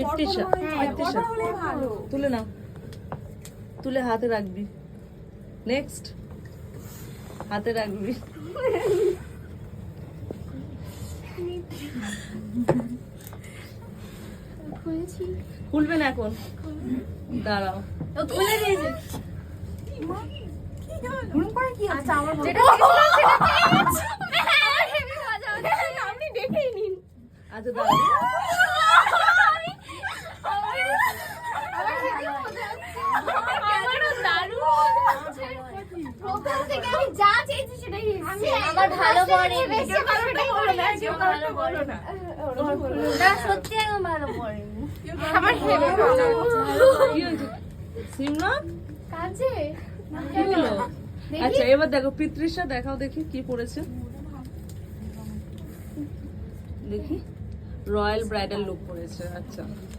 পিতৃষা, পিতৃষা। তুলে নাও, তুলে হাতে রাখবি। নেক্সট, হাতে রাখবি। খুলবে না এখন, দাঁড়াও। খুলে দিয়েছে। আচ্ছা আমার আপনি দেখেই নিন। আচ্ছা দাঁড়াও। আমার ভালো পড়ে সত্যি আমার ভালো পড়ে আমার কি হয়েছে সিমরান? কাজে কি হলো? আচ্ছা এবার দেখো পিতৃষা, দেখাও দেখি কি পড়েছে। দেখি, রয়্যাল ব্রাইডাল লুক পড়েছে। আচ্ছা